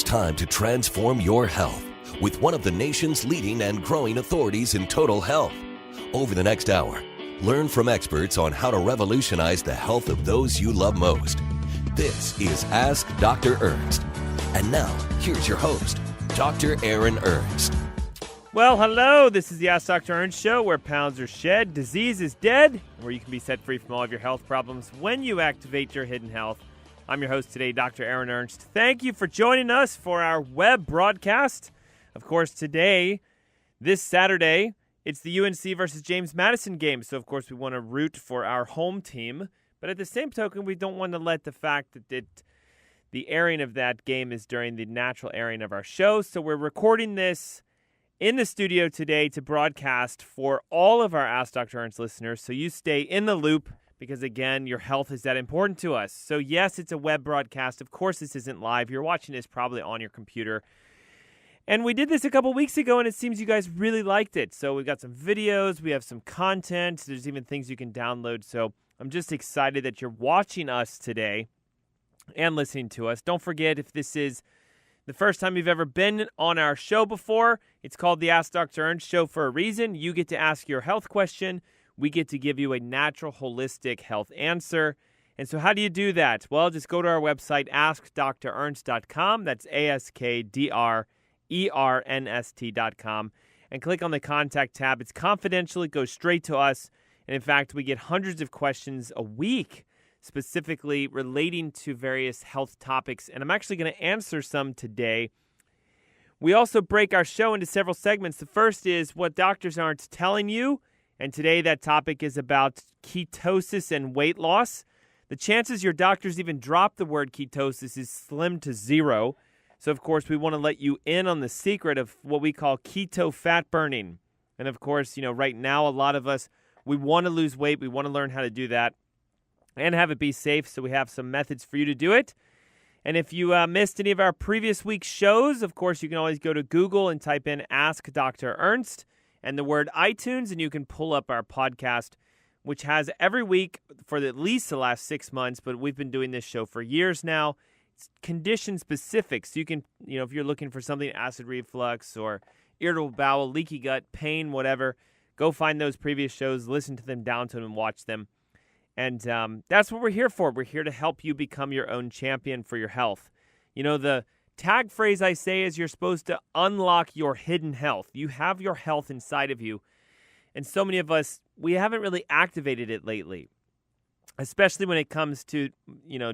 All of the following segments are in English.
time to transform your health with one of the nation's leading and growing authorities in total health. Over the next hour, learn from experts on how to revolutionize the health of those you love most. This is Ask Dr. Ernst. And now, here's your host, Dr. Aaron Ernst. Well, hello. This is the Ask Dr. Ernst show, where pounds are shed, disease is dead, where you can be set free from all of your health problems when you activate your hidden health. I'm your host today, Dr. Aaron Ernst. Thank you for joining us for our web broadcast. Of course, today, this Saturday, it's the UNC versus James Madison game. So, of course, we want to root for our home team. But at the same token, we don't want to let the fact that the airing of that game is during the natural airing of our show. So we're recording this in the studio today to broadcast for all of our Ask Dr. Ernst listeners. So you stay in the loop because, again, your health is that important to us. So, yes, it's a web broadcast. Of course, this isn't live. You're watching this probably on your computer. And we did this a couple weeks ago, and it seems you guys really liked it. So we've got some videos. We have some content. There's even things you can download. So I'm just excited that you're watching us today and listening to us. Don't forget, if this is the first time you've ever been on our show before, it's called the Ask Dr. Ernst Show for a reason. You get to ask your health question. We get to give you a natural, holistic health answer. And so how do you do that? Well, just go to our website, askdrernst.com. That's AskDrernst.com. And click on the Contact tab. It's confidential. It goes straight to us. And in fact, we get hundreds of questions a week specifically relating to various health topics. And I'm actually going to answer some today. We also break our show into several segments. The first is what doctors aren't telling you. And today that topic is about ketosis and weight loss. The chances your doctors even drop the word ketosis is slim to zero. So, of course, we want to let you in on the secret of what we call keto fat burning. And, of course, right now a lot of us, we want to lose weight. We want to learn how to do that and have it be safe. So we have some methods for you to do it. And if you missed any of our previous week's shows, of course, you can always go to Google and type in Ask Dr. Ernst and the word iTunes, and you can pull up our podcast, which has every week for at least the last 6 months, but we've been doing this show for years now. It's condition specific. So you can, if you're looking for something, acid reflux or irritable bowel, leaky gut, pain, whatever, go find those previous shows, listen to them, down to them, and watch them. And that's what we're here for. We're here to help you become your own champion for your health. The tag phrase I say is you're supposed to unlock your hidden health. You have your health inside of you. And so many of us, we haven't really activated it lately, especially when it comes to,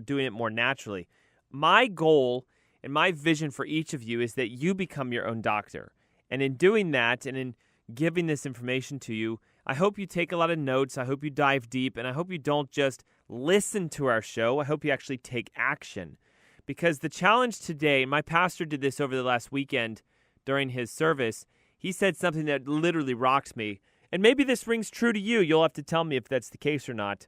doing it more naturally. My goal and my vision for each of you is that you become your own doctor. And in doing that and in giving this information to you, I hope you take a lot of notes. I hope you dive deep. And I hope you don't just listen to our show. I hope you actually take action. Because the challenge today, my pastor did this over the last weekend during his service. He said something that literally rocks me. And maybe this rings true to you. You'll have to tell me if that's the case or not.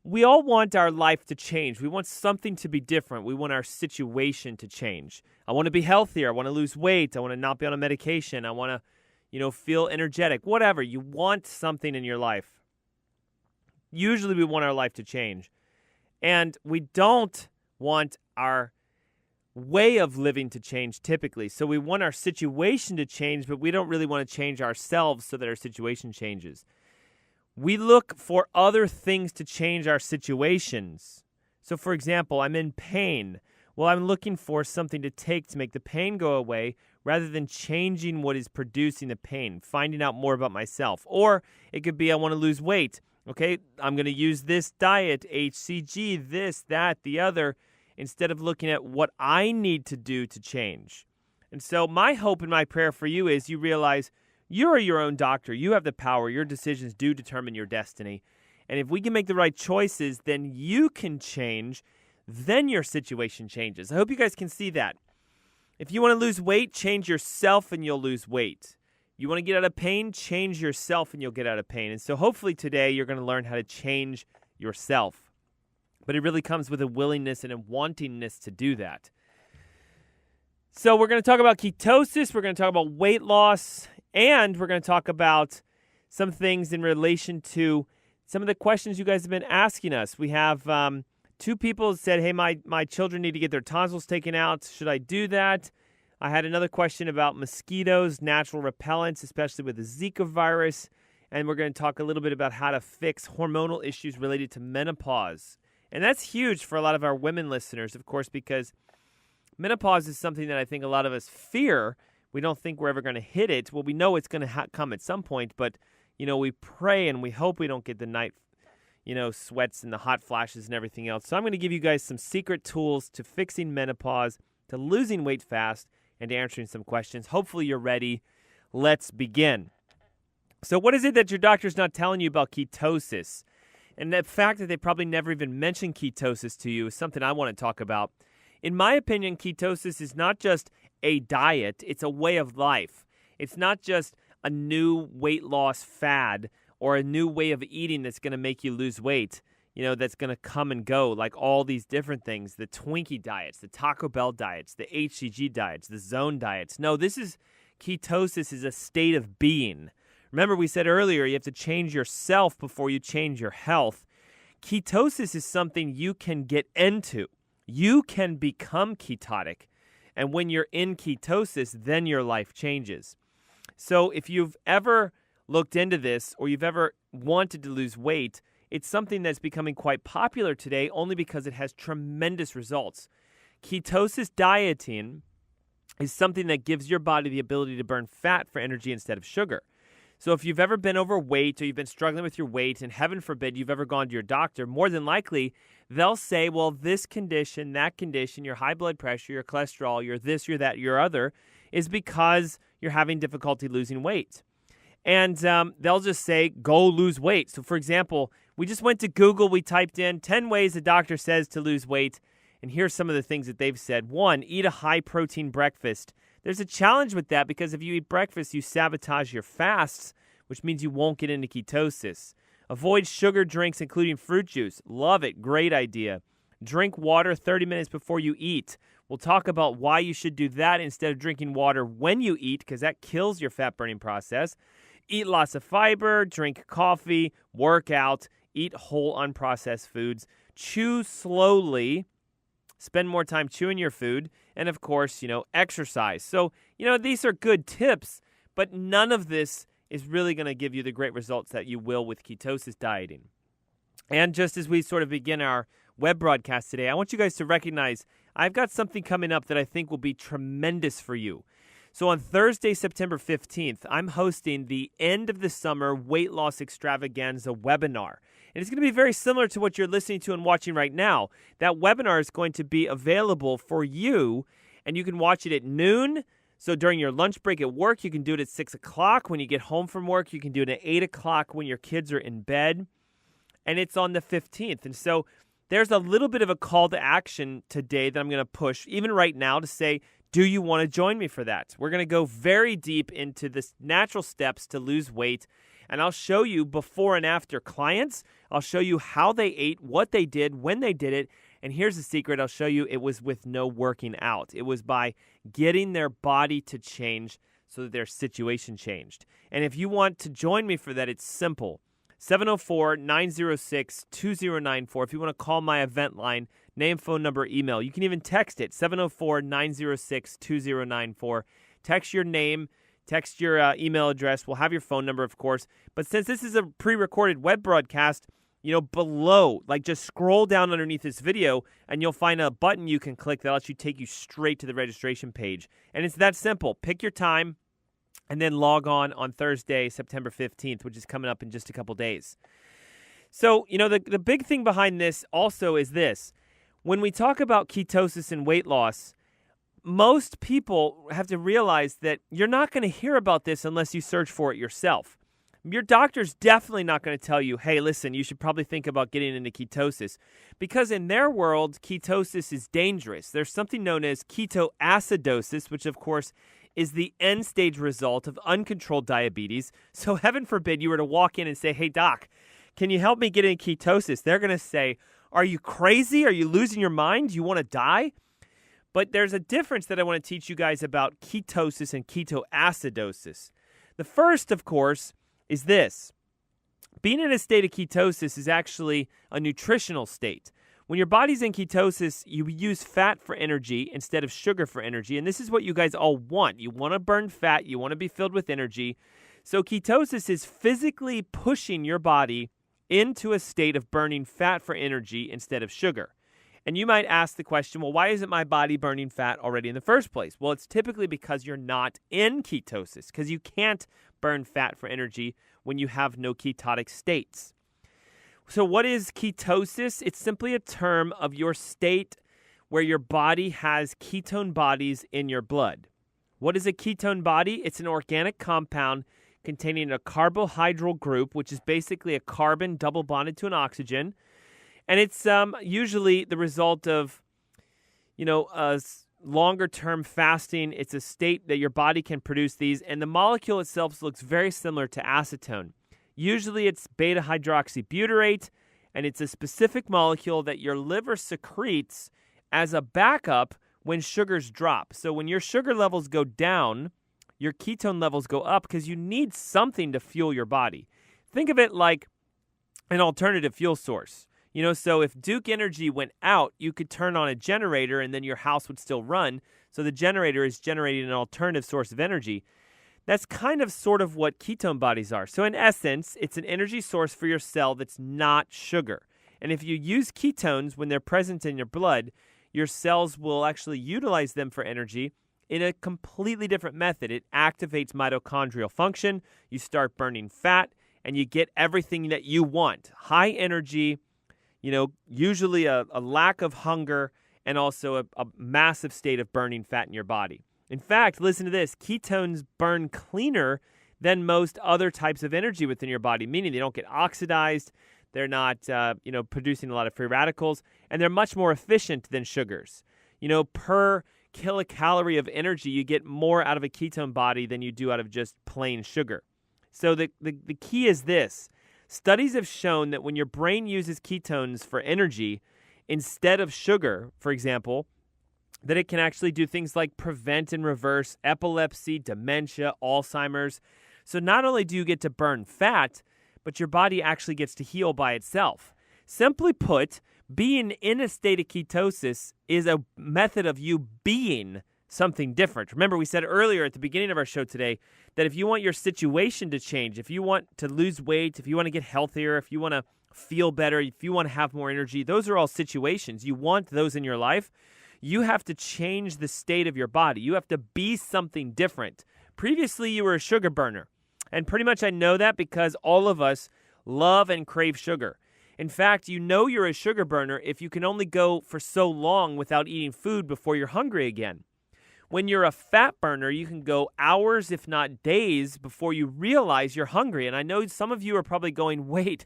We all want our life to change. We want something to be different. We want our situation to change. I want to be healthier. I want to lose weight. I want to not be on a medication. I want to, feel energetic. Whatever. You want something in your life. Usually we want our life to change. And we don't want our way of living to change typically. So we want our situation to change, but we don't really want to change ourselves so that our situation changes. We look for other things to change our situations. So, for example, I'm in pain. Well, I'm looking for something to take to make the pain go away rather than changing what is producing the pain, finding out more about myself. Or it could be I want to lose weight. Okay, I'm going to use this diet, HCG, this, that, the other, instead of looking at what I need to do to change. And so my hope and my prayer for you is you realize you're your own doctor. You have the power. Your decisions do determine your destiny. And if we can make the right choices, then you can change. Then your situation changes. I hope you guys can see that. If you want to lose weight, change yourself and you'll lose weight. You want to get out of pain, change yourself and you'll get out of pain. And so hopefully today you're going to learn how to change yourself. But it really comes with a willingness and a wantingness to do that. So we're going to talk about ketosis, we're going to talk about weight loss, and we're going to talk about some things in relation to some of the questions you guys have been asking us. We have 2 people said, hey, my children need to get their tonsils taken out. Should I do that? I had another question about mosquitoes, natural repellents, especially with the Zika virus. And we're going to talk a little bit about how to fix hormonal issues related to menopause. And that's huge for a lot of our women listeners, of course, because menopause is something that I think a lot of us fear. We don't think we're ever going to hit it. Well, we know it's going to come at some point, but, we pray and we hope we don't get the night, sweats and the hot flashes and everything else. So I'm going to give you guys some secret tools to fixing menopause, to losing weight fast, and to answering some questions. Hopefully you're ready. Let's begin. So what is it that your doctor's not telling you about ketosis? And the fact that they probably never even mentioned ketosis to you is something I want to talk about. In my opinion, ketosis is not just a diet, it's a way of life. It's not just a new weight loss fad or a new way of eating that's going to make you lose weight, that's going to come and go, like all these different things, the Twinkie diets, the Taco Bell diets, the HCG diets, the zone diets. No, ketosis is a state of being. Remember, we said earlier, you have to change yourself before you change your health. Ketosis is something you can get into. You can become ketotic. And when you're in ketosis, then your life changes. So if you've ever looked into this or you've ever wanted to lose weight, it's something that's becoming quite popular today only because it has tremendous results. Ketosis dieting is something that gives your body the ability to burn fat for energy instead of sugar. So if you've ever been overweight or you've been struggling with your weight, and heaven forbid you've ever gone to your doctor, more than likely they'll say, well, this condition, that condition, your high blood pressure, your cholesterol, your this, your that, your other, is because you're having difficulty losing weight. And they'll just say, go lose weight. So for example, we just went to Google, we typed in 10 ways a doctor says to lose weight, and here's some of the things that they've said. 1, eat a high-protein breakfast. There's a challenge with that because if you eat breakfast, you sabotage your fasts, which means you won't get into ketosis. Avoid sugar drinks, including fruit juice. Love it. Great idea. Drink water 30 minutes before you eat. We'll talk about why you should do that instead of drinking water when you eat, because that kills your fat-burning process. Eat lots of fiber, drink coffee, work out, eat whole unprocessed foods, chew slowly, spend more time chewing your food, and of course, exercise. So, these are good tips, but none of this is really going to give you the great results that you will with ketosis dieting. And just as we sort of begin our web broadcast today, I want you guys to recognize I've got something coming up that I think will be tremendous for you. So on Thursday, September 15th, I'm hosting the End of the Summer Weight Loss Extravaganza webinar. And it's going to be very similar to what you're listening to and watching right now. That webinar is going to be available for you, and you can watch it at noon. So during your lunch break at work, you can do it at 6 o'clock. When you get home from work, you can do it at 8 o'clock when your kids are in bed. And it's on the 15th. And so there's a little bit of a call to action today that I'm going to push, even right now, to say, do you want to join me for that? We're going to go very deep into the natural steps to lose weight, and I'll show you before and after clients. I'll show you how they ate, what they did, when they did it, and here's the secret. I'll show you it was with no working out. It was by getting their body to change so that their situation changed. And if you want to join me for that, it's simple. 704-906-2094. If you want to call my event line, name, phone number, email. You can even text it, 704-906-2094. Text your name, text your email address. We'll have your phone number, of course. But since this is a pre-recorded web broadcast, below, just scroll down underneath this video, and you'll find a button you can click that lets you take you straight to the registration page. And it's that simple. Pick your time, and then log on Thursday, September 15th, which is coming up in just a couple days. So, the big thing behind this also is this. When we talk about ketosis and weight loss, most people have to realize that you're not going to hear about this unless you search for it yourself. Your doctor's definitely not going to tell you, hey, listen, you should probably think about getting into ketosis, because in their world, ketosis is dangerous. There's something known as ketoacidosis, which, of course, is the end-stage result of uncontrolled diabetes. So heaven forbid you were to walk in and say, hey, doc, can you help me get into ketosis? They're going to say, are you crazy? Are you losing your mind? Do you want to die? But there's a difference that I want to teach you guys about ketosis and ketoacidosis. The first, of course, is this. Being in a state of ketosis is actually a nutritional state. When your body's in ketosis, you use fat for energy instead of sugar for energy. And this is what you guys all want. You want to burn fat. You want to be filled with energy. So ketosis is physically pushing your body into a state of burning fat for energy instead of sugar. And you might ask the question, well, why isn't my body burning fat already in the first place? Well, it's typically because you're not in ketosis, because you can't burn fat for energy when you have no ketotic states. So what is ketosis? It's simply a term of your state where your body has ketone bodies in your blood. What is a ketone body? It's an organic compound containing a carbohydryl group, which is basically a carbon double bonded to an oxygen. And it's usually the result of, longer-term fasting. It's a state that your body can produce these, and the molecule itself looks very similar to acetone. Usually it's beta-hydroxybutyrate, and it's a specific molecule that your liver secretes as a backup when sugars drop. So when your sugar levels go down, your ketone levels go up because you need something to fuel your body. Think of it like an alternative fuel source. So if Duke Energy went out, you could turn on a generator and then your house would still run. So the generator is generating an alternative source of energy. That's kind of sort of what ketone bodies are. So in essence, it's an energy source for your cell that's not sugar. And if you use ketones when they're present in your blood, your cells will actually utilize them for energy in a completely different method. It activates mitochondrial function. You start burning fat, and you get everything that you want. High energy, usually a lack of hunger, and also a massive state of burning fat in your body. In fact, listen to this, ketones burn cleaner than most other types of energy within your body, meaning they don't get oxidized, they're not producing a lot of free radicals, and they're much more efficient than sugars. Per kilocalorie of energy, you get more out of a ketone body than you do out of just plain sugar. So the key is this. Studies have shown that when your brain uses ketones for energy instead of sugar, for example, that it can actually do things like prevent and reverse epilepsy, dementia, Alzheimer's. So not only do you get to burn fat, but your body actually gets to heal by itself. Simply put, being in a state of ketosis is a method of you being something different. Remember, we said earlier at the beginning of our show today that if you want your situation to change, if you want to lose weight, if you want to get healthier, if you want to feel better, if you want to have more energy, those are all situations. You want those in your life. You have to change the state of your body. You have to be something different. Previously, you were a sugar burner. And pretty much I know that because all of us love and crave sugar. In fact, you're a sugar burner if you can only go for so long without eating food before you're hungry again. When you're a fat burner, you can go hours, if not days, before you realize you're hungry. And I know some of you are probably going, wait,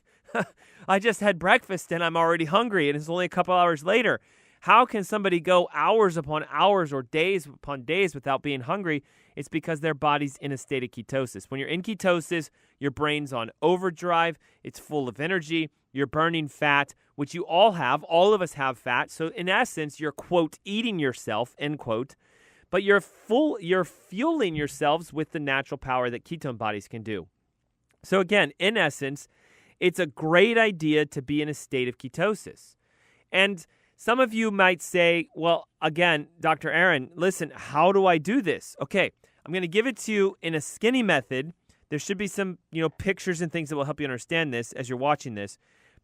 I just had breakfast and I'm already hungry and it's only a couple hours later. How can somebody go hours upon hours or days upon days without being hungry? It's because their body's in a state of ketosis. When you're in ketosis, your brain's on overdrive. It's full of energy. You're burning fat, which you all have. All of us have fat. So in essence, you're, quote, eating yourself, end quote. But you're fueling yourselves with the natural power that ketone bodies can do. So again, in essence, it's a great idea to be in a state of ketosis. And some of you might say, well, again, Dr. Aaron, listen, how do I do this? Okay, I'm going to give it to you in a skinny method. There should be some, pictures and things that will help you understand this as you're watching this.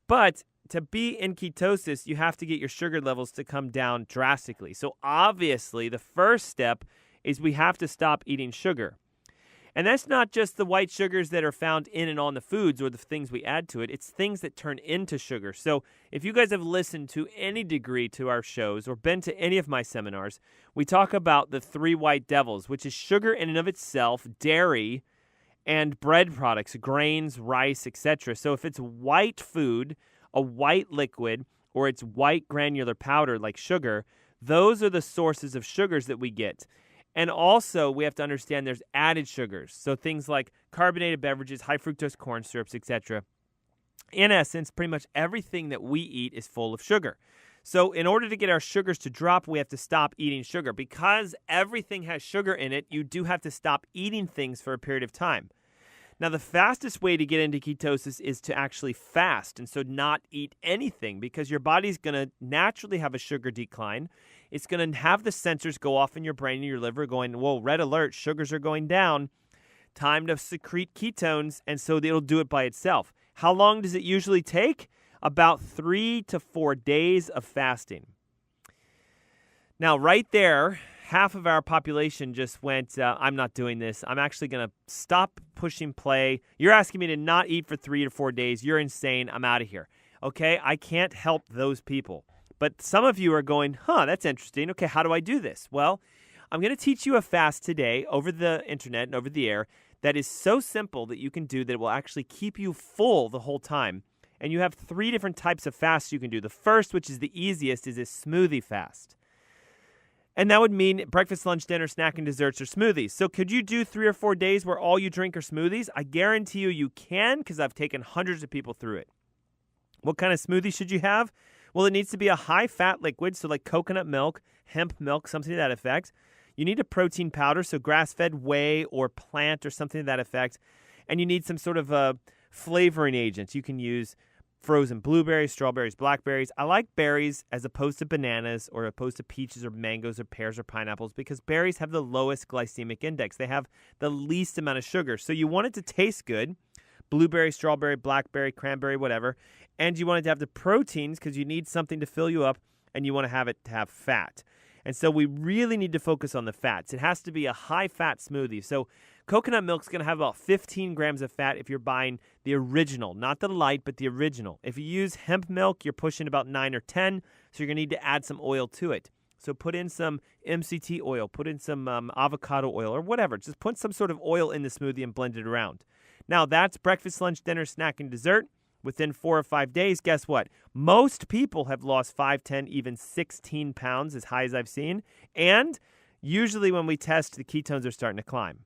But to be in ketosis, you have to get your sugar levels to come down drastically. So obviously, the first step is we have to stop eating sugar. And that's not just the white sugars that are found in and on the foods or the things we add to it. It's things that turn into sugar. So if you guys have listened to any degree to our shows or been to any of my seminars, we talk about the three white devils, which is sugar in and of itself, dairy, and bread products, grains, rice, etc. So if it's white food, a white liquid, or it's white granular powder like sugar, those are the sources of sugars that we get. And also, we have to understand there's added sugars. So things like carbonated beverages, high fructose corn syrups, etc. In essence, pretty much everything that we eat is full of sugar. So in order to get our sugars to drop, we have to stop eating sugar. Because everything has sugar in it, you do have to stop eating things for a period of time. Now, the fastest way to get into ketosis is to actually fast, and so not eat anything, because your body's going to naturally have a sugar decline. It's going to have the sensors go off in your brain and your liver going, whoa, red alert, sugars are going down. Time to secrete ketones, and so it'll do it by itself. How long does it usually take? About 3 to 4 days of fasting. Now, right there, half of our population just went, I'm not doing this. I'm actually going to stop pushing play. You're asking me to not eat for 3 to 4 days. You're insane. I'm out of here. Okay, I can't help those people. But some of you are going, that's interesting. Okay, how do I do this? Well, I'm going to teach you a fast today over the internet and over the air that is so simple that you can do that it will actually keep you full the whole time. And you have 3 different types of fasts you can do. The first, which is the easiest, is a smoothie fast. And that would mean breakfast, lunch, dinner, snack, and desserts or smoothies. So could you do 3 or 4 days where all you drink are smoothies? I guarantee you can, because I've taken hundreds of people through it. What kind of smoothie should you have? Well, it needs to be a high-fat liquid, so like coconut milk, hemp milk, something to that effect. You need a protein powder, so grass-fed whey or plant or something to that effect. And you need some sort of a flavoring agent. You can use frozen blueberries, strawberries, blackberries. I like berries as opposed to bananas or opposed to peaches or mangoes or pears or pineapples because berries have the lowest glycemic index. They have the least amount of sugar. So you want it to taste good. Blueberry, strawberry, blackberry, cranberry, whatever. And you want it to have the proteins because you need something to fill you up, and you want to have it to have fat. And so we really need to focus on the fats. It has to be a high-fat smoothie. So coconut milk is going to have about 15 grams of fat if you're buying the original, not the light, but the original. If you use hemp milk, you're pushing about 9 or 10, so you're going to need to add some oil to it. So put in some MCT oil, put in some avocado oil or whatever. Just put some sort of oil in the smoothie and blend it around. Now, that's breakfast, lunch, dinner, snack, and dessert. Within 4 or 5 days, guess what? Most people have lost 5, 10, even 16 pounds, as high as I've seen. And usually when we test, the ketones are starting to climb.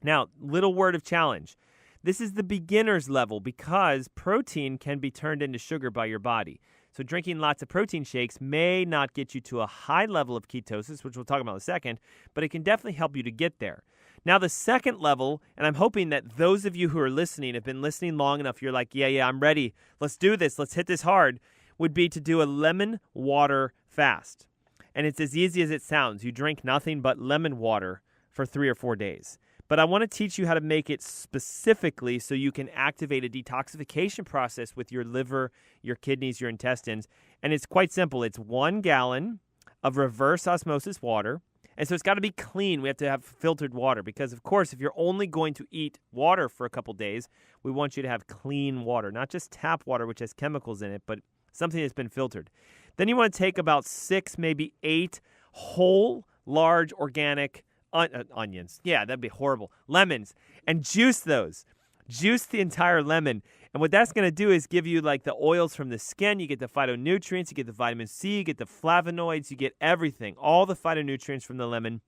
Now, little word of challenge. This is the beginner's level because protein can be turned into sugar by your body. So drinking lots of protein shakes may not get you to a high level of ketosis, which we'll talk about in a second, but it can definitely help you to get there. Now, the second level, and I'm hoping that those of you who are listening have been listening long enough, you're like, yeah, I'm ready. Let's do this. Let's hit this hard, would be to do a lemon water fast. And it's as easy as it sounds. You drink nothing but lemon water for 3 or 4 days. But I want to teach you how to make it specifically so you can activate a detoxification process with your liver, your kidneys, your intestines. And it's quite simple. It's 1 gallon of reverse osmosis water. And so it's got to be clean. We have to have filtered water because, of course, if you're only going to eat water for a couple days, we want you to have clean water, not just tap water, which has chemicals in it, but something that's been filtered. Then you want to take about 6, maybe 8 whole, large, organic onions. Yeah, that'd be horrible. Lemons. And juice those. Juice the entire lemon. And what that's going to do is give you like the oils from the skin. You get the phytonutrients, you get the vitamin C, you get the flavonoids, you get everything, all the phytonutrients from the lemon.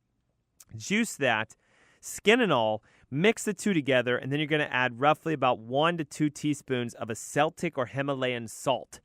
Juice that, skin and all, mix the two together, and then you're going to add roughly about 1 to 2 teaspoons of a Celtic or Himalayan salt.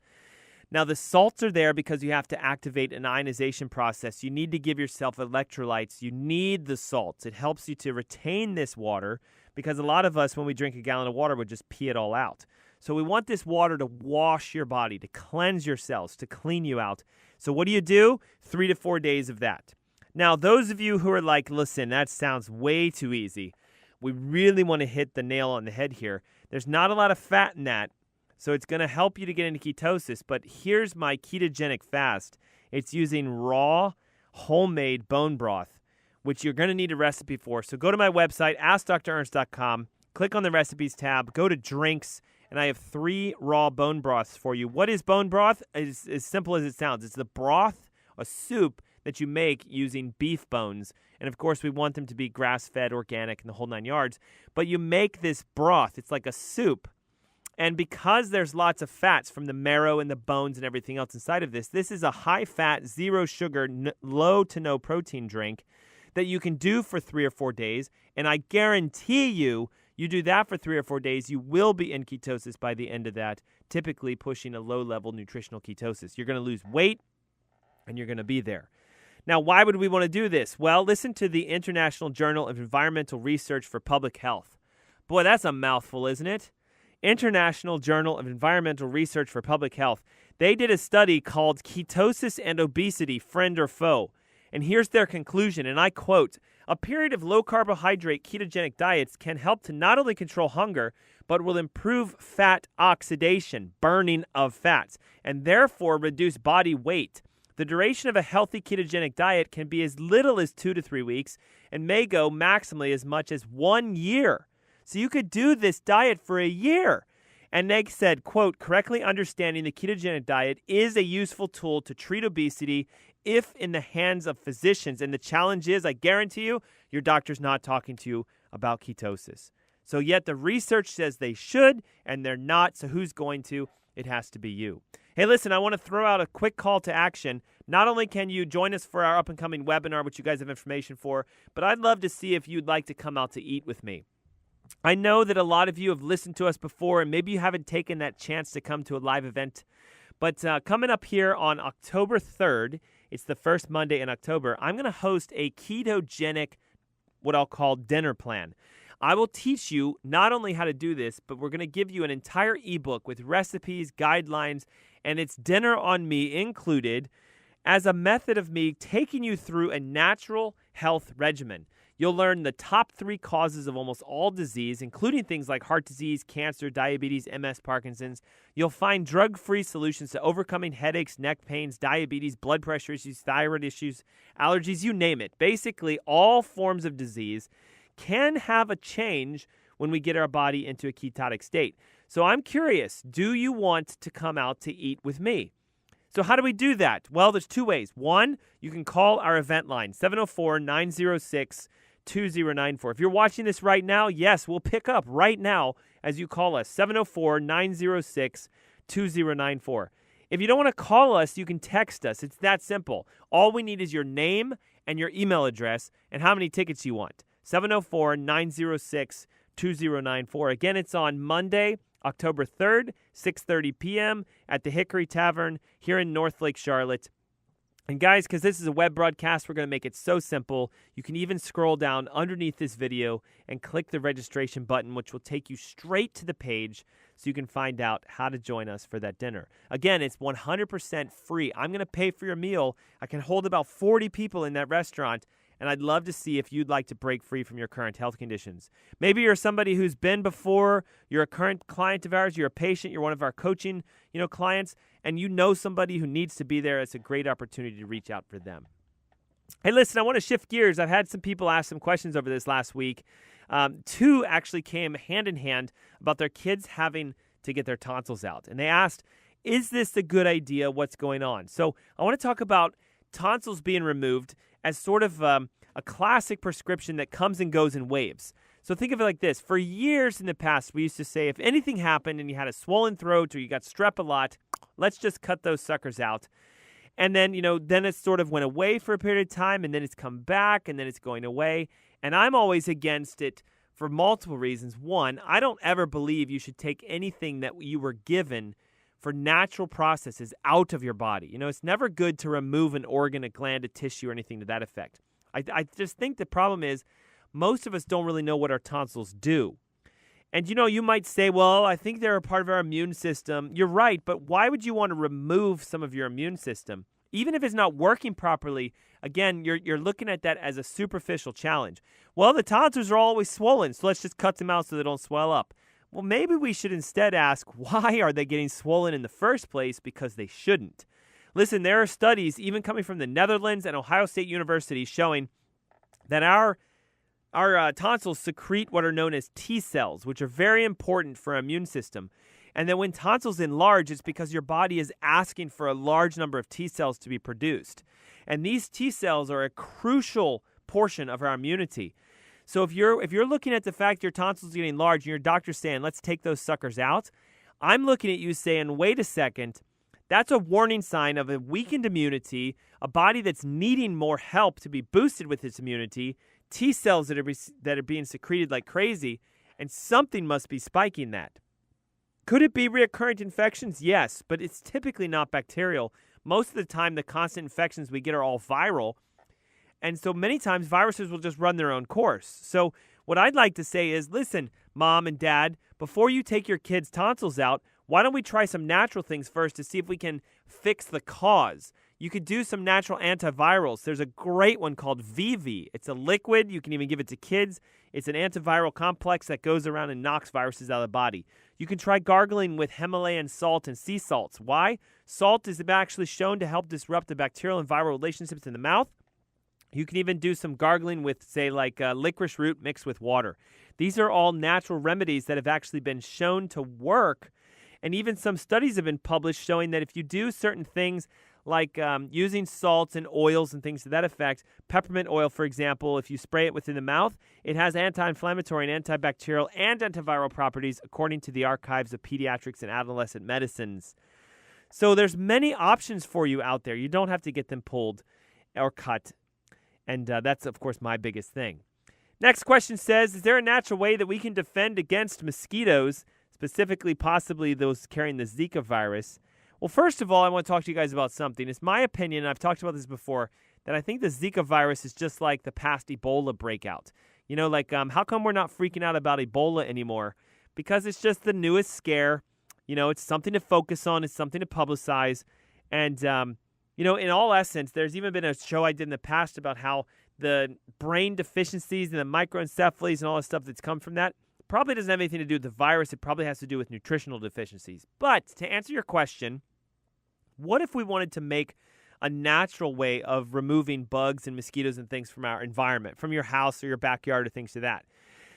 Now, the salts are there because you have to activate an ionization process. You need to give yourself electrolytes. You need the salts. It helps you to retain this water because a lot of us, when we drink a gallon of water, would just pee it all out. So we want this water to wash your body, to cleanse your cells, to clean you out. So what do? 3 to 4 days of that. Now, those of you who are like, listen, that sounds way too easy. We really want to hit the nail on the head here. There's not a lot of fat in that. So it's going to help you to get into ketosis, but here's my ketogenic fast. It's using raw, homemade bone broth, which you're going to need a recipe for. So go to my website, AskDrErnst.com, click on the recipes tab, go to drinks, and I have 3 raw bone broths for you. What is bone broth? It's as simple as it sounds. It's the broth, a soup that you make using beef bones. And of course, we want them to be grass-fed, organic, and the whole 9 yards. But you make this broth. It's like a soup. And because there's lots of fats from the marrow and the bones and everything else inside of this, this is a high-fat, zero-sugar, low to no protein drink that you can do for 3 or 4 days. And I guarantee you do that for 3 or 4 days, you will be in ketosis by the end of that, typically pushing a low-level nutritional ketosis. You're going to lose weight, and you're going to be there. Now, why would we want to do this? Well, listen to the International Journal of Environmental Research for Public Health. Boy, that's a mouthful, isn't it? International Journal of Environmental Research for Public Health. They did a study called Ketosis and Obesity, Friend or Foe. And here's their conclusion, and I quote, "A period of low-carbohydrate ketogenic diets can help to not only control hunger, but will improve fat oxidation, burning of fats, and therefore reduce body weight. The duration of a healthy ketogenic diet can be as little as 2 to 3 weeks and may go maximally as much as 1 year. So you could do this diet for a year." And they said, quote, "Correctly understanding the ketogenic diet is a useful tool to treat obesity if in the hands of physicians." And the challenge is, I guarantee you, your doctor's not talking to you about ketosis. So yet the research says they should, and they're not. So who's going to? It has to be you. Hey, listen, I want to throw out a quick call to action. Not only can you join us for our up-and-coming webinar, which you guys have information for, but I'd love to see if you'd like to come out to eat with me. I know that a lot of you have listened to us before, and maybe you haven't taken that chance to come to a live event. But coming up here on October 3rd, it's the first Monday in October, I'm going to host a ketogenic, what I'll call dinner plan. I will teach you not only how to do this, but we're going to give you an entire ebook with recipes, guidelines, and it's dinner on me included as a method of me taking you through a natural health regimen. You'll learn the top 3 causes of almost all disease, including things like heart disease, cancer, diabetes, MS, Parkinson's. You'll find drug-free solutions to overcoming headaches, neck pains, diabetes, blood pressure issues, thyroid issues, allergies, you name it. Basically, all forms of disease can have a change when we get our body into a ketotic state. So I'm curious, do you want to come out to eat with me? So how do we do that? Well, there's 2 ways. One, you can call our event line, 704-906-2094. If you're watching this right now, yes, we'll pick up right now as you call us, 704-906-2094. If you don't want to call us, you can text us. It's that simple. All we need is your name and your email address and how many tickets you want. 704-906-2094. Again, it's on Monday, October 3rd, 6:30 p.m. at the Hickory Tavern here in North Lake Charlotte. And guys, because this is a web broadcast, we're going to make it so simple. You can even scroll down underneath this video and click the registration button, which will take you straight to the page so you can find out how to join us for that dinner. Again, it's 100% free. I'm going to pay for your meal. I can hold about 40 people in that restaurant, and I'd love to see if you'd like to break free from your current health conditions. Maybe you're somebody who's been before, you're a current client of ours, you're a patient, you're one of our coaching, clients, and you know somebody who needs to be there. It's a great opportunity to reach out for them. Hey, listen, I want to shift gears. I've had some people ask some questions over this last week. 2 actually came hand in hand about their kids having to get their tonsils out. And they asked, is this a good idea? What's going on? So I want to talk about tonsils being removed as sort of a classic prescription that comes and goes in waves. So think of it like this. For years in the past, we used to say if anything happened and you had a swollen throat or you got strep a lot, let's just cut those suckers out. And then, then it sort of went away for a period of time, and then it's come back, and then it's going away. And I'm always against it for multiple reasons. One, I don't ever believe you should take anything that you were given for natural processes out of your body. It's never good to remove an organ, a gland, a tissue, or anything to that effect. I just think the problem is most of us don't really know what our tonsils do. And, you might say, well, I think they're a part of our immune system. You're right, but why would you want to remove some of your immune system? Even if it's not working properly, again, you're looking at that as a superficial challenge. Well, the tonsils are always swollen, so let's just cut them out so they don't swell up. Well, maybe we should instead ask, why are they getting swollen in the first place? Because they shouldn't. Listen, there are studies, even coming from the Netherlands and Ohio State University, showing that our tonsils secrete what are known as T cells, which are very important for our immune system. And then when tonsils enlarge, it's because your body is asking for a large number of T cells to be produced. And these T cells are a crucial portion of our immunity. So if you're looking at the fact your tonsils are getting large and your doctor's saying, let's take those suckers out, I'm looking at you saying, wait a second, that's a warning sign of a weakened immunity, a body that's needing more help to be boosted with its immunity, T cells that are being secreted like crazy, and something must be spiking that. Could it be recurrent infections? Yes, but it's typically not bacterial. Most of the time, the constant infections we get are all viral. And so many times viruses will just run their own course. So what I'd like to say is, listen, mom and dad, before you take your kids' tonsils out, why don't we try some natural things first to see if we can fix the cause? You could do some natural antivirals. There's a great one called VV. It's a liquid. You can even give it to kids. It's an antiviral complex that goes around and knocks viruses out of the body. You can try gargling with Himalayan salt and sea salts. Why? Salt is actually shown to help disrupt the bacterial and viral relationships in the mouth. You can even do some gargling with, say, like licorice root mixed with water. These are all natural remedies that have actually been shown to work. And even some studies have been published showing that if you do certain things like using salts and oils and things to that effect, peppermint oil, for example, if you spray it within the mouth, it has anti-inflammatory and antibacterial and antiviral properties according to the Archives of Pediatrics and Adolescent Medicines. So there's many options for you out there. You don't have to get them pulled or cut. And that's, of course, my biggest thing. Next question says, is there a natural way that we can defend against mosquitoes, specifically possibly those carrying the Zika virus? Well, first of all, I want to talk to you guys about something. It's my opinion, and I've talked about this before, that I think the Zika virus is just like the past Ebola breakout. You know, like how come we're not freaking out about Ebola anymore? Because it's just the newest scare. You know, it's something to focus on. It's something to publicize. And, you know, in all essence, there's even been a show I did in the past about how the brain deficiencies and the microencephalies and all the stuff that's come from that probably doesn't have anything to do with the virus. It probably has to do with nutritional deficiencies. But to answer your question, what if we wanted to make a natural way of removing bugs and mosquitoes and things from our environment, from your house or your backyard or things to that?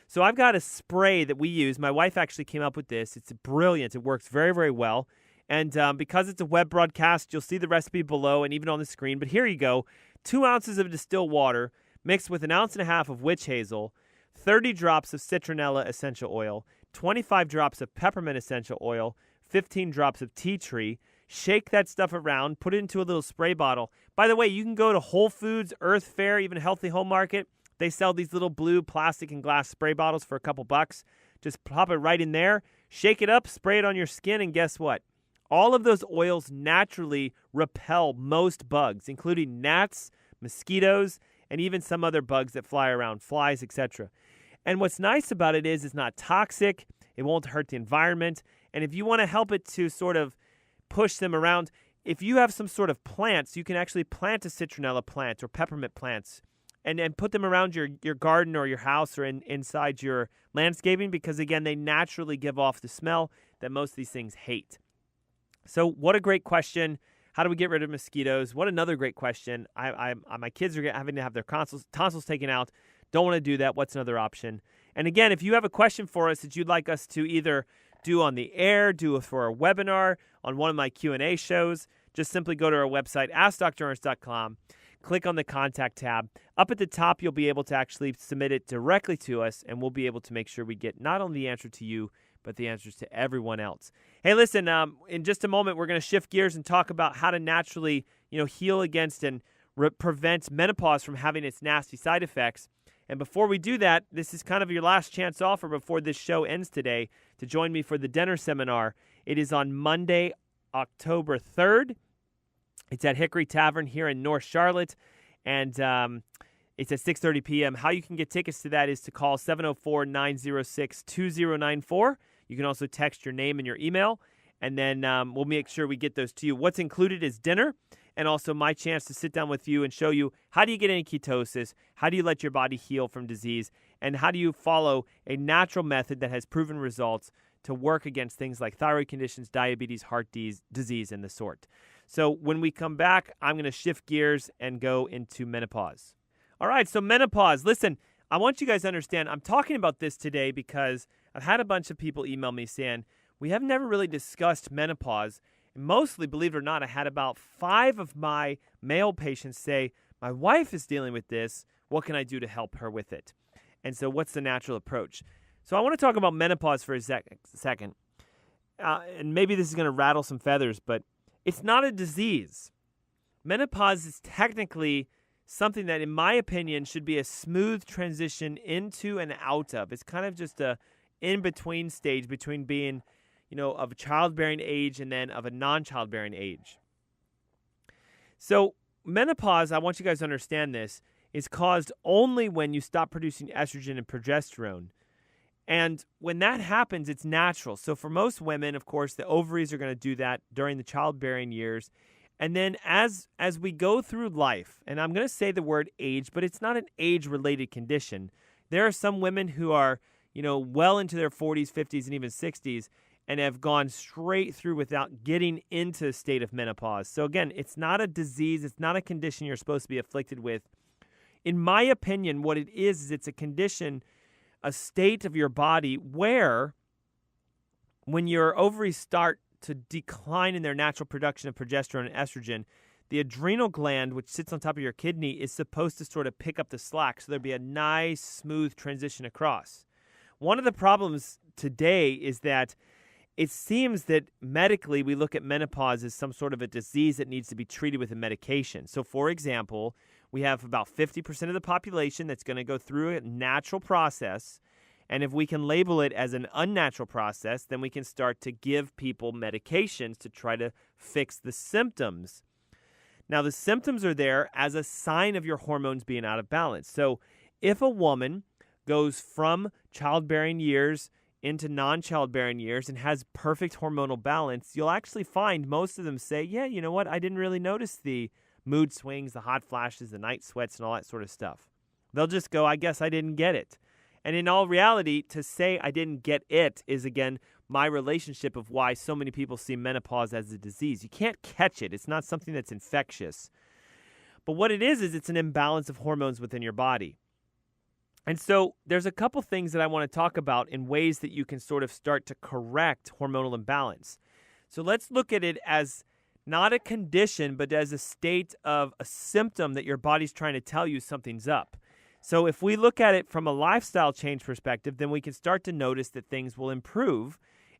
So I've got a spray that we use. My wife actually came up with this. It's brilliant. It works very, very well. And because it's a web broadcast, you'll see the recipe below and even on the screen. But here you go. 2 ounces of distilled water mixed with 1.5 ounces of witch hazel, 30 drops of citronella essential oil, 25 drops of peppermint essential oil, 15 drops of tea tree. Shake that stuff around, put it into a little spray bottle. By the way, you can go to Whole Foods, Earth Fare, even Healthy Home Market. They sell these little blue plastic and glass spray bottles for a couple bucks. Just pop it right in there, shake it up, spray it on your skin, and guess what? All of those oils naturally repel most bugs, including gnats, mosquitoes, and even some other bugs that fly around, flies, etc. And what's nice about it is it's not toxic, it won't hurt the environment, and if you want to help it to sort of push them around, if you have some sort of plants, you can actually plant a citronella plant or peppermint plants and put them around your garden or your house or inside your landscaping because, again, they naturally give off the smell that most of these things hate. So what a great question. How do we get rid of mosquitoes? What another great question. My kids are having to have their tonsils taken out. Don't want to do that. What's another option? And again, if you have a question for us that you'd like us to either do on the air, do for a webinar, on one of my Q&A shows, just simply go to our website, AskDrErnest.com, click on the Contact tab. Up at the top, you'll be able to actually submit it directly to us, and we'll be able to make sure we get not only the answer to you, but the answers to everyone else. Hey, listen, in just a moment, we're going to shift gears and talk about how to naturally, heal against and prevent menopause from having its nasty side effects. And before we do that, this is kind of your last chance offer before this show ends today to join me for the dinner seminar. It is on Monday, October 3rd. It's at Hickory Tavern here in North Charlotte, and it's at 6:30 p.m. How you can get tickets to that is to call 704-906-2094. You can also text your name and your email, and then we'll make sure we get those to you. What's included is dinner, and also my chance to sit down with you and show you how do you get into ketosis, how do you let your body heal from disease, and how do you follow a natural method that has proven results to work against things like thyroid conditions, diabetes, heart disease, and the sort. So when we come back, I'm going to shift gears and go into menopause. All right, so menopause. Listen, I want you guys to understand, I'm talking about this today because I've had a bunch of people email me saying, we have never really discussed menopause. Mostly, believe it or not, I had about 5 of my male patients say, my wife is dealing with this. What can I do to help her with it? And so what's the natural approach? So I want to talk about menopause for a second. And maybe this is going to rattle some feathers, but it's not a disease. Menopause is technically something that, in my opinion, should be a smooth transition into and out of. It's kind of just a in-between stage between being of a childbearing age and then of a non-childbearing age. So menopause, I want you guys to understand this, is caused only when you stop producing estrogen and progesterone. And when that happens, it's natural. So for most women, of course, the ovaries are going to do that during the childbearing years. And then as we go through life, and I'm going to say the word age, but it's not an age-related condition. There are some women who are, well into their 40s, 50s, and even 60s, and have gone straight through without getting into a state of menopause. So again, it's not a disease. It's not a condition you're supposed to be afflicted with. In my opinion, what it is it's a condition, a state of your body where when your ovaries start to decline in their natural production of progesterone and estrogen, the adrenal gland, which sits on top of your kidney, is supposed to sort of pick up the slack. So there'll be a nice, smooth transition across. One of the problems today is that it seems that medically we look at menopause as some sort of a disease that needs to be treated with a medication. So, for example, we have about 50% of the population that's going to go through a natural process. And if we can label it as an unnatural process, then we can start to give people medications to try to fix the symptoms. Now, the symptoms are there as a sign of your hormones being out of balance. So if a woman goes from childbearing years into non-childbearing years and has perfect hormonal balance, you'll actually find most of them say, yeah, you know what, I didn't really notice the mood swings, the hot flashes, the night sweats, and all that sort of stuff. They'll just go, I guess I didn't get it. And in all reality, to say I didn't get it is, again, my relationship of why so many people see menopause as a disease. You can't catch it. It's not something that's infectious. But what it is it's an imbalance of hormones within your body. And so there's a couple things that I want to talk about in ways that you can sort of start to correct hormonal imbalance. So let's look at it as not a condition, but as a state of a symptom that your body's trying to tell you something's up. So if we look at it from a lifestyle change perspective, then we can start to notice that things will improve.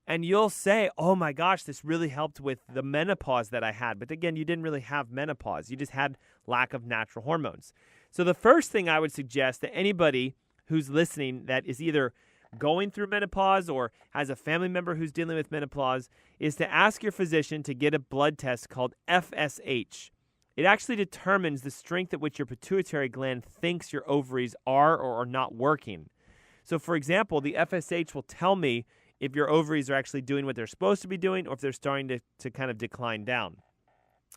And you'll say, oh my gosh, this really helped with the menopause that I had. But again, you didn't really have menopause. You just had lack of natural hormones. So the first thing I would suggest that anybody who's listening that is either going through menopause or has a family member who's dealing with menopause is to ask your physician to get a blood test called FSH. It actually determines the strength at which your pituitary gland thinks your ovaries are or are not working. So, for example, the FSH will tell me if your ovaries are actually doing what they're supposed to be doing or if they're starting to kind of decline down.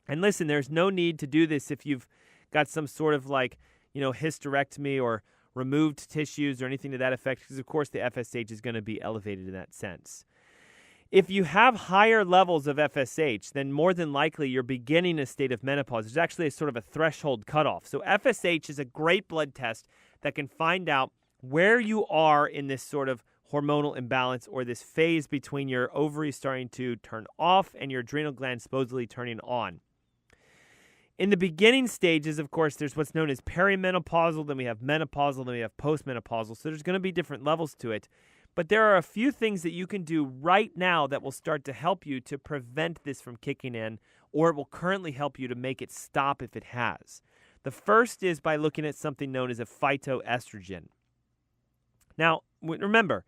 And listen, there's no need to do this if you've got some sort of hysterectomy or removed tissues or anything to that effect, because, of course, the FSH is going to be elevated in that sense. If you have higher levels of FSH, then more than likely you're beginning a state of menopause. There's actually a sort of a threshold cutoff. So FSH is a great blood test that can find out where you are in this sort of hormonal imbalance or this phase between your ovaries starting to turn off and your adrenal gland supposedly turning on. In the beginning stages, of course, there's what's known as perimenopausal, then we have menopausal, then we have postmenopausal. So there's going to be different levels to it. But there are a few things that you can do right now that will start to help you to prevent this from kicking in, or it will currently help you to make it stop if it has. The first is by looking at something known as a phytoestrogen. Now, remember,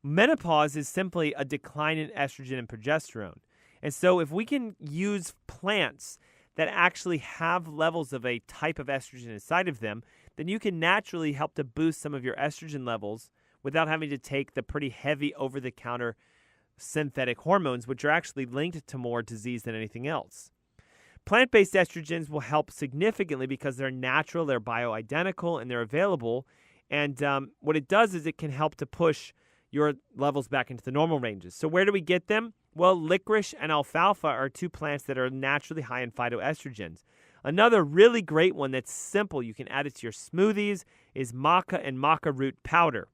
menopause is simply a decline in estrogen and progesterone. And so if we can use plants that actually have levels of a type of estrogen inside of them, then you can naturally help to boost some of your estrogen levels without having to take the pretty heavy over-the-counter synthetic hormones, which are actually linked to more disease than anything else. Plant-based estrogens will help significantly because they're natural, they're bioidentical, and they're available. And what it does is it can help to push your levels back into the normal ranges. So where do we get them? Well, licorice and alfalfa are two plants that are naturally high in phytoestrogens. Another really great one that's simple, you can add it to your smoothies, is maca and maca root powder.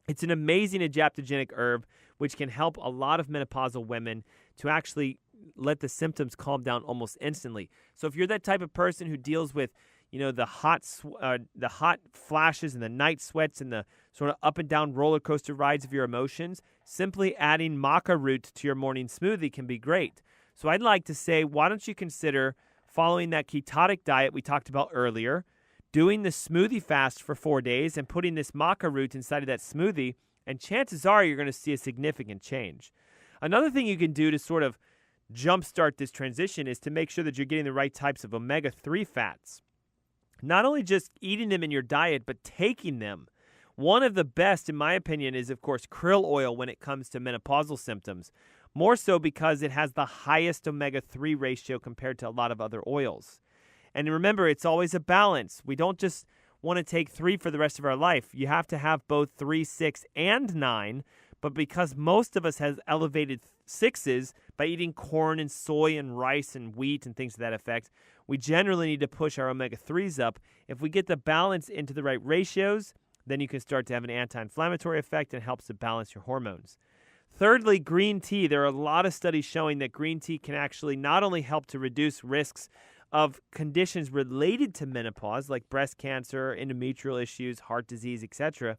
It's an amazing adaptogenic herb which can help a lot of menopausal women to actually let the symptoms calm down almost instantly. So if you're that type of person who deals with, the hot flashes and the night sweats and the sort of up and down roller coaster rides of your emotions, simply adding maca root to your morning smoothie can be great. So I'd like to say, why don't you consider following that ketotic diet we talked about earlier, doing the smoothie fast for 4 days and putting this maca root inside of that smoothie, and chances are you're going to see a significant change. Another thing you can do to sort of jumpstart this transition is to make sure that you're getting the right types of omega-3 fats. not only just eating them in your diet, but taking them. One of the best, in my opinion, is, of course, krill oil when it comes to menopausal symptoms, more so because it has the highest omega-3 ratio compared to a lot of other oils. And remember, it's always a balance. We don't just want to take 3 for the rest of our life. You have to have both 3, 6, and 9. But because most of us has elevated 6s by eating corn and soy and rice and wheat and things to that effect, we generally need to push our omega-3s up. If we get the balance into the right ratios, then you can start to have an anti-inflammatory effect and helps to balance your hormones. Thirdly, green tea. There are a lot of studies showing that green tea can actually not only help to reduce risks of conditions related to menopause, like breast cancer, endometrial issues, heart disease, etc.,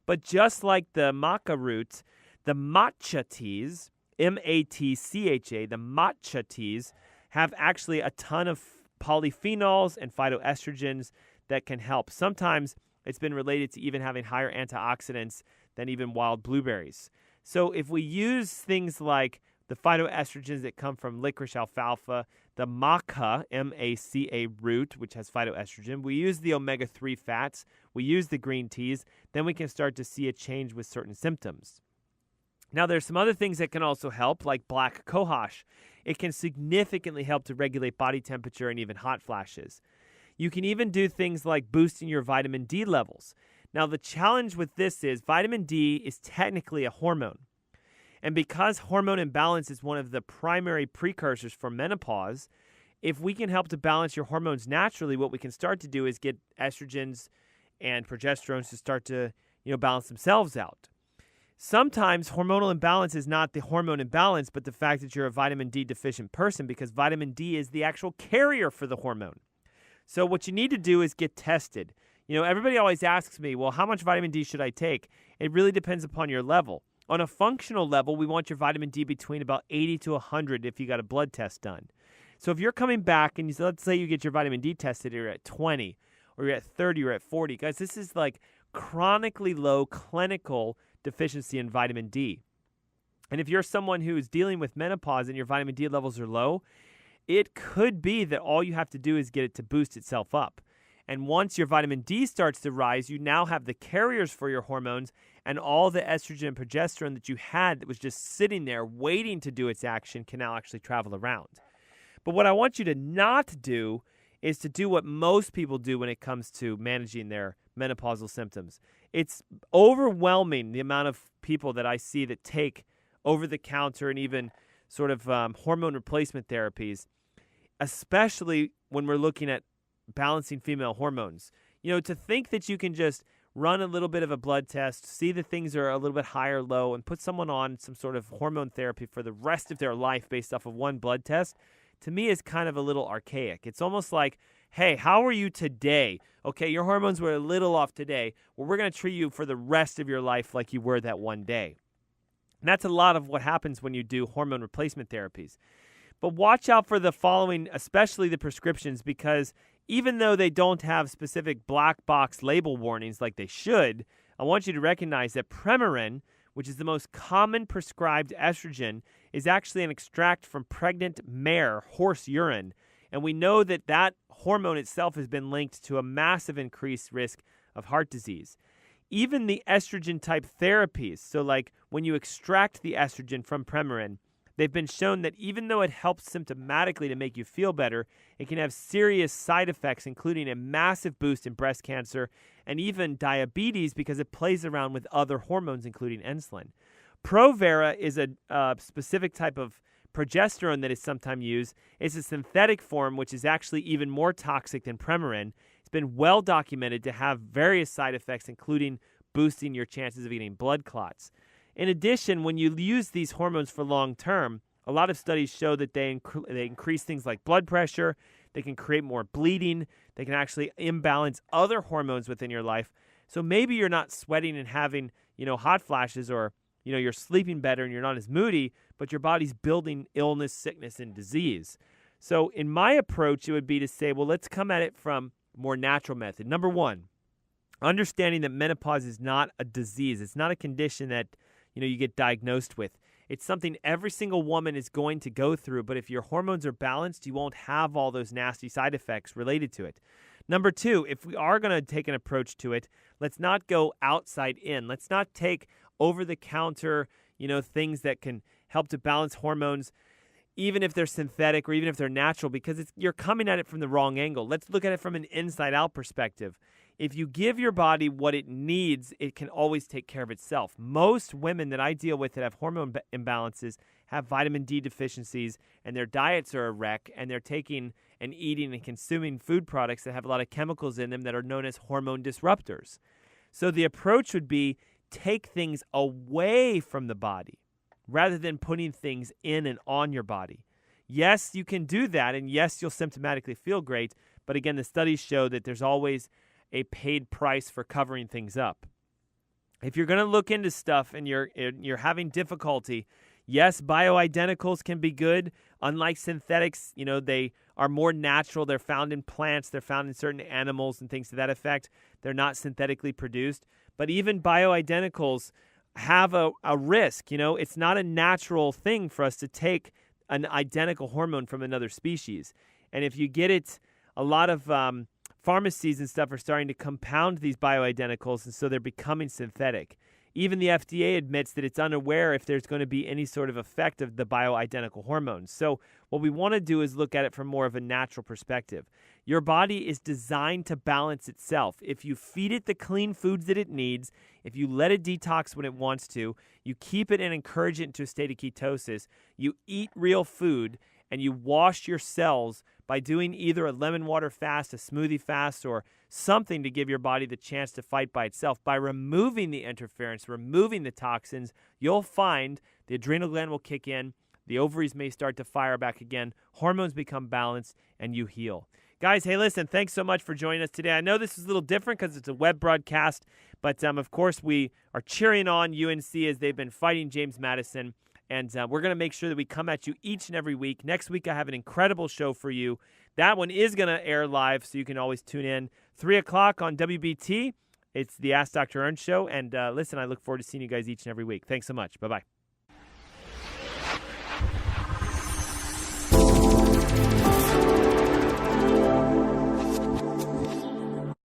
but just like the maca root, the matcha teas, M-A-T-C-H-A, the matcha teas, have actually a ton of polyphenols and phytoestrogens that can help. Sometimes it's been related to even having higher antioxidants than even wild blueberries. So if we use things like the phytoestrogens that come from licorice alfalfa, the maca, M-A-C-A root, which has phytoestrogen, we use the omega-3 fats, we use the green teas, then we can start to see a change with certain symptoms. Now, there's some other things that can also help, like black cohosh. It can significantly help to regulate body temperature and even hot flashes. You can even do things like boosting your vitamin D levels. Now, the challenge with this is vitamin D is technically a hormone. And because hormone imbalance is one of the primary precursors for menopause, if we can help to balance your hormones naturally, what we can start to do is get estrogens and progesterones to start to, balance themselves out. Sometimes hormonal imbalance is not the hormone imbalance, but the fact that you're a vitamin D deficient person, because vitamin D is the actual carrier for the hormone. So what you need to do is get tested. Everybody always asks me, well, how much vitamin D should I take? It really depends upon your level. On a functional level, we want your vitamin D between about 80 to 100 if you got a blood test done. So if you're coming back and let's say you get your vitamin D tested, you're at 20 or you're at 30 or at 40. Guys, this is like chronically low clinical deficiency in vitamin D. And if you're someone who is dealing with menopause and your vitamin D levels are low, it could be that all you have to do is get it to boost itself up. And once your vitamin D starts to rise, you now have the carriers for your hormones, and all the estrogen and progesterone that you had that was just sitting there waiting to do its action can now actually travel around. But what I want you to not do is to do what most people do when it comes to managing their menopausal symptoms. It's overwhelming the amount of people that I see that take over-the-counter and even sort of hormone replacement therapies, especially when we're looking at balancing female hormones. To think that you can just run a little bit of a blood test, see that things are a little bit high or low, and put someone on some sort of hormone therapy for the rest of their life based off of one blood test, to me is kind of a little archaic. It's almost like, hey, how are you today? Okay, your hormones were a little off today. Well, we're going to treat you for the rest of your life like you were that one day. And that's a lot of what happens when you do hormone replacement therapies. But watch out for the following, especially the prescriptions, because even though they don't have specific black box label warnings like they should, I want you to recognize that Premarin, which is the most common prescribed estrogen, is actually an extract from pregnant mare horse urine. And we know that that hormone itself has been linked to a massive increased risk of heart disease. Even the estrogen type therapies, so like when you extract the estrogen from Premarin, they've been shown that even though it helps symptomatically to make you feel better, it can have serious side effects, including a massive boost in breast cancer and even diabetes because it plays around with other hormones, including insulin. Provera is a specific type of progesterone that is sometimes used. It's a synthetic form, which is actually even more toxic than Premarin. It's been well documented to have various side effects, including boosting your chances of getting blood clots. In addition, when you use these hormones for long term, a lot of studies show that they increase things like blood pressure, they can create more bleeding, they can actually imbalance other hormones within your life. So maybe you're not sweating and having, hot flashes, or, you're sleeping better and you're not as moody, but your body's building illness, sickness, and disease. So in my approach, it would be to say, well, let's come at it from a more natural method. Number one, understanding that menopause is not a disease. It's not a condition that you get diagnosed with. It's something every single woman is going to go through, but if your hormones are balanced, you won't have all those nasty side effects related to it. Number two, if we are going to take an approach to it, let's not go outside in. Let's not take over-the-counter, things that can help to balance hormones, even if they're synthetic or even if they're natural, because you're coming at it from the wrong angle. Let's look at it from an inside-out perspective. If you give your body what it needs, it can always take care of itself. Most women that I deal with that have hormone imbalances have vitamin D deficiencies, and their diets are a wreck, and they're taking and eating and consuming food products that have a lot of chemicals in them that are known as hormone disruptors. So the approach would be take things away from the body rather than putting things in and on your body. Yes, you can do that, and yes, you'll symptomatically feel great, but again, the studies show that there's always a paid price for covering things up. If you're going to look into stuff and you're having difficulty, yes, bioidenticals can be good. Unlike synthetics, they are more natural. They're found in plants. They're found in certain animals and things to that effect. They're not synthetically produced. But even bioidenticals have a risk. It's not a natural thing for us to take an identical hormone from another species. And if you get it, a lot of pharmacies and stuff are starting to compound these bioidenticals, and so they're becoming synthetic. Even the FDA admits that it's unaware if there's going to be any sort of effect of the bioidentical hormones. So what we want to do is look at it from more of a natural perspective. Your body is designed to balance itself. If you feed it the clean foods that it needs, if you let it detox when it wants to, you keep it and encourage it into a state of ketosis, you eat real food, and you wash your cells by doing either a lemon water fast, a smoothie fast, or something to give your body the chance to fight by itself. By removing the interference, removing the toxins, you'll find the adrenal gland will kick in, the ovaries may start to fire back again, hormones become balanced, and you heal. Guys, hey, listen, thanks so much for joining us today. I know this is a little different because it's a web broadcast, but of course we are cheering on UNC as they've been fighting James Madison. And we're going to make sure that we come at you each and every week. Next week, I have an incredible show for you. That one is going to air live, so you can always tune in. 3 o'clock on WBT. It's the Ask Dr. Ernst Show. And listen, I look forward to seeing you guys each and every week. Thanks so much. Bye-bye.